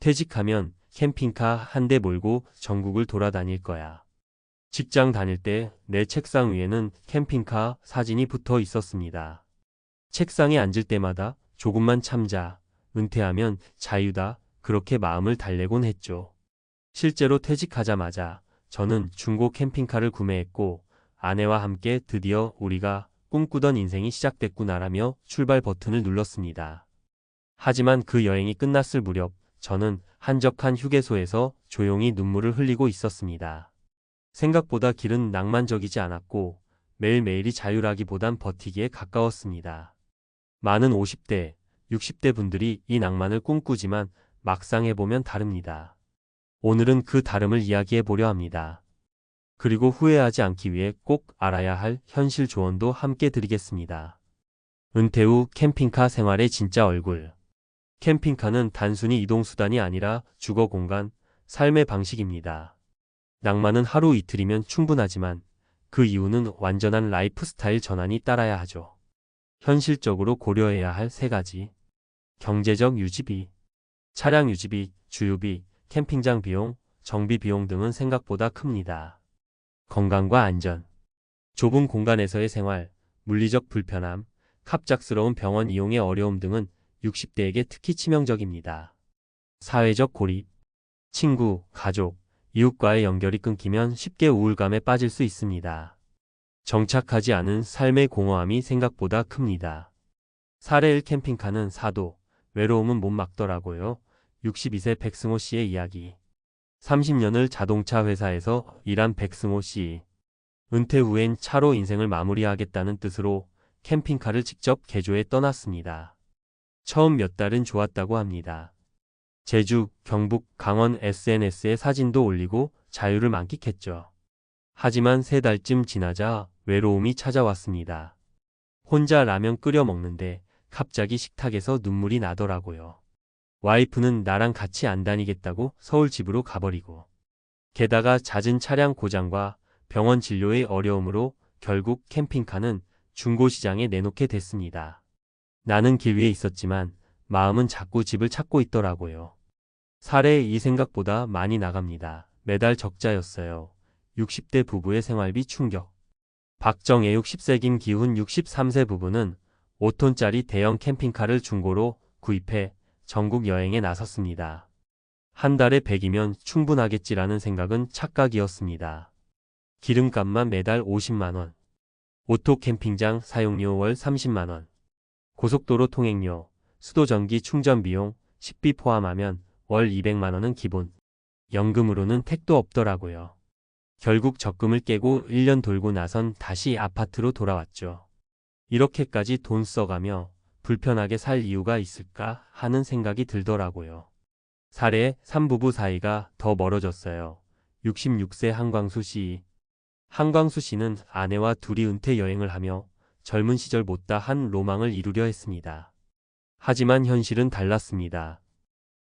퇴직하면 캠핑카 한 대 몰고 전국을 돌아다닐 거야. 직장 다닐 때 내 책상 위에는 캠핑카 사진이 붙어 있었습니다. 책상에 앉을 때마다 조금만 참자, 은퇴하면 자유다, 그렇게 마음을 달래곤 했죠. 실제로 퇴직하자마자 저는 중고 캠핑카를 구매했고 아내와 함께 드디어 우리가 꿈꾸던 인생이 시작됐구나라며 출발 버튼을 눌렀습니다. 하지만 그 여행이 끝났을 무렵 저는 한적한 휴게소에서 조용히 눈물을 흘리고 있었습니다. 생각보다 길은 낭만적이지 않았고 매일매일이 자유라기보단 버티기에 가까웠습니다. 많은 50대, 60대 분들이 이 낭만을 꿈꾸지만 막상 해보면 다릅니다. 오늘은 그 다름을 이야기해 보려 합니다. 그리고 후회하지 않기 위해 꼭 알아야 할 현실 조언도 함께 드리겠습니다. 은퇴 후 캠핑카 생활의 진짜 얼굴. 캠핑카는 단순히 이동수단이 아니라 주거 공간, 삶의 방식입니다. 낭만은 하루 이틀이면 충분하지만 그 이유는 완전한 라이프 스타일 전환이 따라야 하죠. 현실적으로 고려해야 할 세 가지. 경제적 유지비, 차량 유지비, 주유비, 캠핑장 비용, 정비 비용 등은 생각보다 큽니다. 건강과 안전. 좁은 공간에서의 생활, 물리적 불편함, 갑작스러운 병원 이용의 어려움 등은 60대에게 특히 치명적입니다. 사회적 고립. 친구, 가족, 이웃과의 연결이 끊기면 쉽게 우울감에 빠질 수 있습니다. 정착하지 않은 삶의 공허함이 생각보다 큽니다. 사례 1 캠핑카는 사도, 외로움은 못 막더라고요. 62세 백승호 씨의 이야기. 30년을 자동차 회사에서 일한 백승호 씨. 은퇴 후엔 차로 인생을 마무리하겠다는 뜻으로 캠핑카를 직접 개조해 떠났습니다. 처음 몇 달은 좋았다고 합니다. 제주, 경북, 강원 SNS에 사진도 올리고 자유를 만끽했죠. 하지만 3달쯤 지나자 외로움이 찾아왔습니다. 혼자 라면 끓여 먹는데 갑자기 식탁에서 눈물이 나더라고요. 와이프는 나랑 같이 안 다니겠다고 서울 집으로 가버리고. 게다가 잦은 차량 고장과 병원 진료의 어려움으로 결국 캠핑카는 중고시장에 내놓게 됐습니다. 나는 길 위에 있었지만 마음은 자꾸 집을 찾고 있더라고요. 사례 이 생각보다 많이 나갑니다. 매달 적자였어요. 60대 부부의 생활비 충격. 박정애육 10세 김기훈 63세 부부는 5톤짜리 대형 캠핑카를 중고로 구입해 전국 여행에 나섰습니다. 한 달에 100이면 충분하겠지라는 생각은 착각이었습니다. 기름값만 매달 50만원. 오토 캠핑장 사용료 월 30만원. 고속도로 통행료, 수도 전기 충전 비용, 식비 포함하면 월 200만원은 기본. 연금으로는 택도 없더라고요. 결국 적금을 깨고 1년 돌고 나선 다시 아파트로 돌아왔죠. 이렇게까지 돈 써가며 불편하게 살 이유가 있을까 하는 생각이 들더라고요. 사례 3부부 사이가 더 멀어졌어요. 66세 한광수 씨. 한광수 씨는 아내와 둘이 은퇴 여행을 하며 젊은 시절 못다 한 로망을 이루려 했습니다. 하지만 현실은 달랐습니다.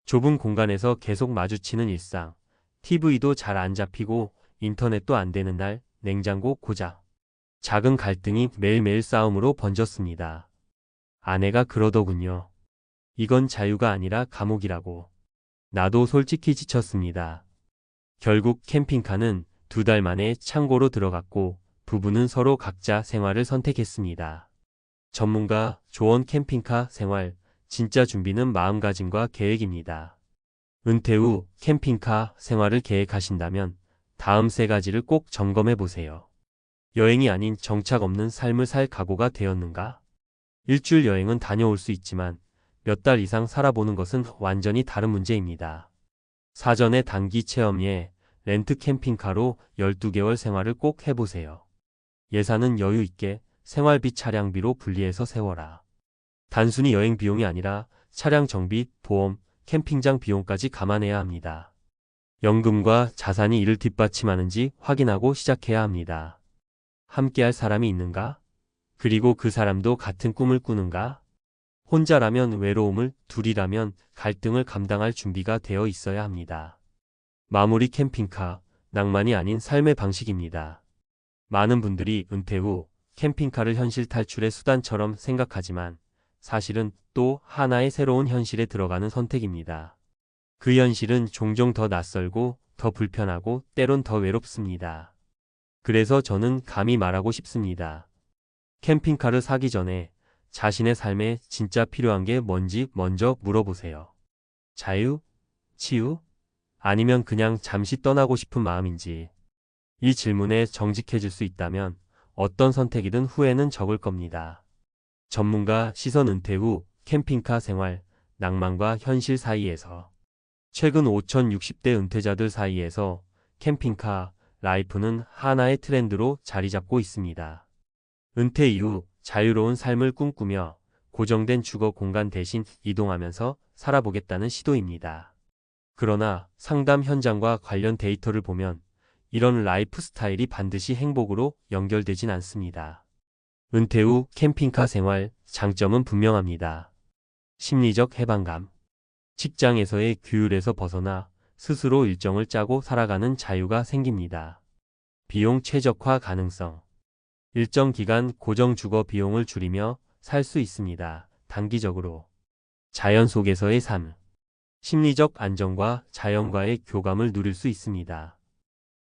좁은 공간에서 계속 마주치는 일상, TV도 잘 안 잡히고 인터넷도 안 되는 날, 냉장고 고장. 작은 갈등이 매일매일 싸움으로 번졌습니다. 아내가 그러더군요. 이건 자유가 아니라 감옥이라고. 나도 솔직히 지쳤습니다. 결국 캠핑카는 2달 만에 창고로 들어갔고 부부는 서로 각자 생활을 선택했습니다. 전문가 조언 캠핑카 생활, 진짜 준비는 마음가짐과 계획입니다. 은퇴 후 캠핑카 생활을 계획하신다면 다음 3가지를 꼭 점검해 보세요. 여행이 아닌 정착 없는 삶을 살 각오가 되었는가? 일주일 여행은 다녀올 수 있지만 몇 달 이상 살아보는 것은 완전히 다른 문제입니다. 사전에 단기 체험예, 렌트 캠핑카로 12개월 생활을 꼭 해보세요. 예산은 여유 있게 생활비 차량비로 분리해서 세워라. 단순히 여행 비용이 아니라 차량 정비, 보험, 캠핑장 비용까지 감안해야 합니다. 연금과 자산이 이를 뒷받침하는지 확인하고 시작해야 합니다. 함께할 사람이 있는가? 그리고 그 사람도 같은 꿈을 꾸는가? 혼자라면 외로움을, 둘이라면 갈등을 감당할 준비가 되어 있어야 합니다. 마무리 캠핑카, 낭만이 아닌 삶의 방식입니다. 많은 분들이 은퇴 후 캠핑카를 현실 탈출의 수단처럼 생각하지만 사실은 또 하나의 새로운 현실에 들어가는 선택입니다. 그 현실은 종종 더 낯설고 더 불편하고 때론 더 외롭습니다. 그래서 저는 감히 말하고 싶습니다. 캠핑카를 사기 전에 자신의 삶에 진짜 필요한 게 뭔지 먼저 물어보세요. 자유? 치유? 아니면 그냥 잠시 떠나고 싶은 마음인지. 이 질문에 정직해질 수 있다면 어떤 선택이든 후회는 적을 겁니다. 전문가 시선 은퇴 후 캠핑카 생활, 낭만과 현실 사이에서 최근 5060대 은퇴자들 사이에서 캠핑카 라이프는 하나의 트렌드로 자리 잡고 있습니다. 은퇴 이후 자유로운 삶을 꿈꾸며 고정된 주거 공간 대신 이동하면서 살아보겠다는 시도입니다. 그러나 상담 현장과 관련 데이터를 보면 이런 라이프 스타일이 반드시 행복으로 연결되진 않습니다. 은퇴 후 캠핑카 생활 장점은 분명합니다. 심리적 해방감. 직장에서의 규율에서 벗어나 스스로 일정을 짜고 살아가는 자유가 생깁니다. 비용 최적화 가능성. 일정 기간 고정 주거 비용을 줄이며 살 수 있습니다. 단기적으로. 자연 속에서의 삶. 심리적 안정과 자연과의 교감을 누릴 수 있습니다.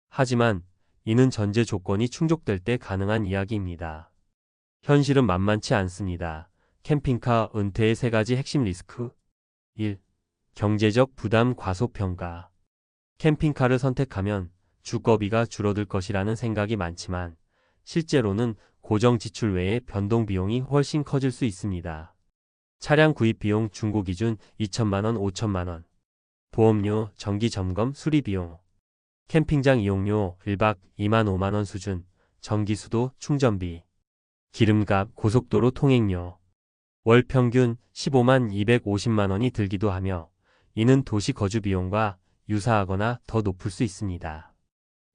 하지만 이는 전제 조건이 충족될 때 가능한 이야기입니다. 현실은 만만치 않습니다. 캠핑카 은퇴의 3가지 핵심 리스크. 1. 경제적 부담 과소평가. 캠핑카를 선택하면 주거비가 줄어들 것이라는 생각이 많지만 실제로는 고정 지출 외에 변동 비용이 훨씬 커질 수 있습니다. 차량 구입 비용 중고 기준 2천만 원, 5천만 원. 보험료, 정기 점검, 수리 비용. 캠핑장 이용료 1박 2만 5만 원 수준. 전기 수도, 충전비. 기름값, 고속도로 통행료. 월 평균 15만 250만 원이 들기도 하며 이는 도시 거주 비용과 유사하거나 더 높을 수 있습니다.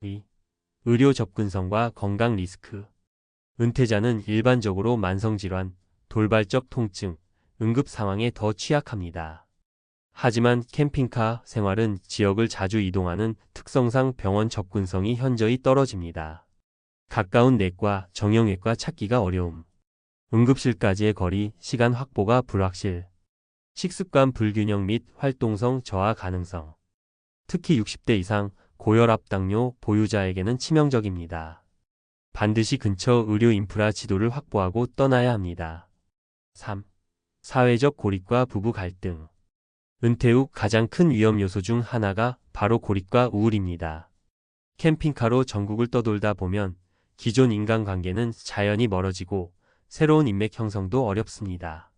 2. 의료 접근성과 건강 리스크. 은퇴자는 일반적으로 만성질환, 돌발적 통증, 응급 상황에 더 취약합니다. 하지만 캠핑카 생활은 지역을 자주 이동하는 특성상 병원 접근성이 현저히 떨어집니다. 가까운 내과, 정형외과 찾기가 어려움. 응급실까지의 거리, 시간 확보가 불확실. 식습관 불균형 및 활동성 저하 가능성. 특히 60대 이상 고혈압 당뇨 보유자에게는 치명적입니다. 반드시 근처 의료 인프라 지도를 확보하고 떠나야 합니다. 3. 사회적 고립과 부부 갈등. 은퇴 후 가장 큰 위험 요소 중 하나가 바로 고립과 우울입니다. 캠핑카로 전국을 떠돌다 보면 기존 인간관계는 자연히 멀어지고 새로운 인맥 형성도 어렵습니다.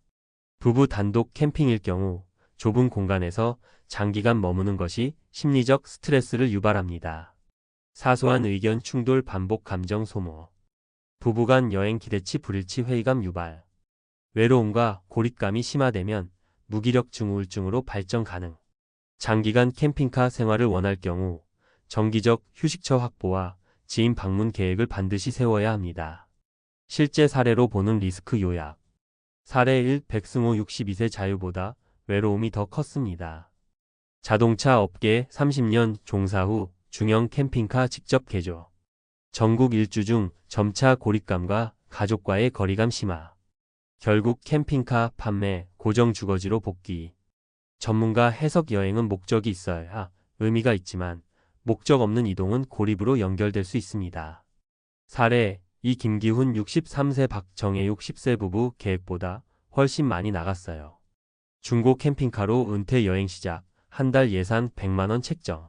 부부 단독 캠핑일 경우 좁은 공간에서 장기간 머무는 것이 심리적 스트레스를 유발합니다. 사소한 의견 충돌 반복 감정 소모. 부부간 여행 기대치 불일치 회의감 유발. 외로움과 고립감이 심화되면 무기력증 우울증으로 발전 가능. 장기간 캠핑카 생활을 원할 경우 정기적 휴식처 확보와 지인 방문 계획을 반드시 세워야 합니다. 실제 사례로 보는 리스크 요약. 사례 1. 백승호 62세 자유보다 외로움이 더 컸습니다. 자동차 업계 30년 종사 후 중형 캠핑카 직접 개조. 전국 일주 중 점차 고립감과 가족과의 거리감 심화. 결국 캠핑카 판매, 고정 주거지로 복귀. 전문가 해석 여행은 목적이 있어야 의미가 있지만 목적 없는 이동은 고립으로 연결될 수 있습니다. 사례 2. 김기훈 63세 박정혜 60세 부부 계획보다 훨씬 많이 나갔어요. 중고 캠핑카로 은퇴 여행 시작, 한 달 예산 100만원 책정.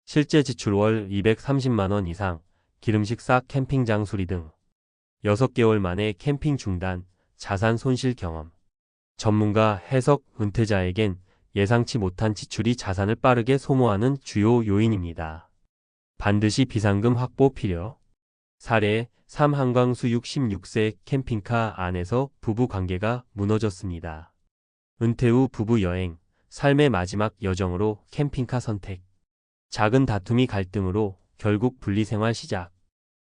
실제 지출 월 230만원 이상, 기름식 싹 캠핑장 수리 등. 6개월 만에 캠핑 중단, 자산 손실 경험. 전문가 해석 은퇴자에겐 예상치 못한 지출이 자산을 빠르게 소모하는 주요 요인입니다. 반드시 비상금 확보 필요. 사례 3. 한광수 66세 캠핑카 안에서 부부 관계가 무너졌습니다. 은퇴 후 부부 여행, 삶의 마지막 여정으로 캠핑카 선택. 작은 다툼이 갈등으로 결국 분리생활 시작.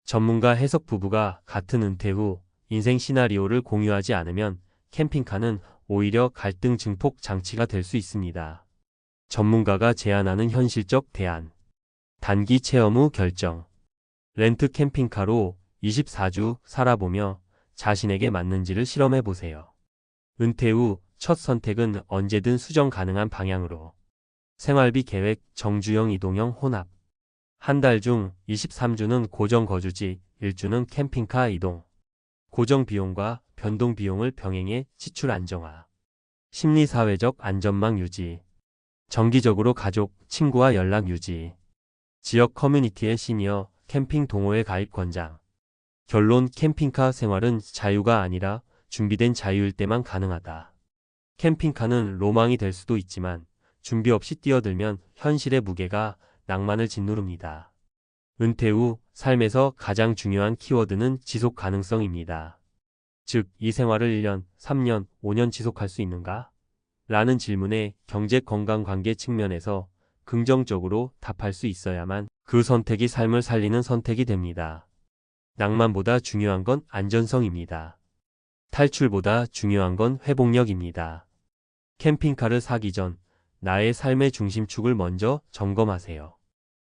전문가 해석 부부가 같은 은퇴 후 인생 시나리오를 공유하지 않으면 캠핑카는 오히려 갈등 증폭 장치가 될 수 있습니다. 전문가가 제안하는 현실적 대안. 단기 체험 후 결정. 렌트 캠핑카로 24주 살아보며 자신에게 맞는지를 실험해보세요. 은퇴 후 첫 선택은 언제든 수정 가능한 방향으로. 생활비 계획, 정주행 이동형 혼합. 한 달 중 23주는 고정 거주지, 1주는 캠핑카 이동. 고정 비용과 변동 비용을 병행해 지출 안정화. 심리사회적 안전망 유지. 정기적으로 가족, 친구와 연락 유지. 지역 커뮤니티의 시니어 캠핑 동호회 가입 권장. 결론 캠핑카 생활은 자유가 아니라 준비된 자유일 때만 가능하다. 캠핑카는 로망이 될 수도 있지만 준비 없이 뛰어들면 현실의 무게가 낭만을 짓누릅니다. 은퇴 후 삶에서 가장 중요한 키워드는 지속 가능성입니다. 즉, 이 생활을 1년, 3년, 5년 지속할 수 있는가? 라는 질문에 경제 건강 관계 측면에서 긍정적으로 답할 수 있어야만 그 선택이 삶을 살리는 선택이 됩니다. 낭만보다 중요한 건 안전성입니다. 탈출보다 중요한 건 회복력입니다. 캠핑카를 사기 전 나의 삶의 중심축을 먼저 점검하세요.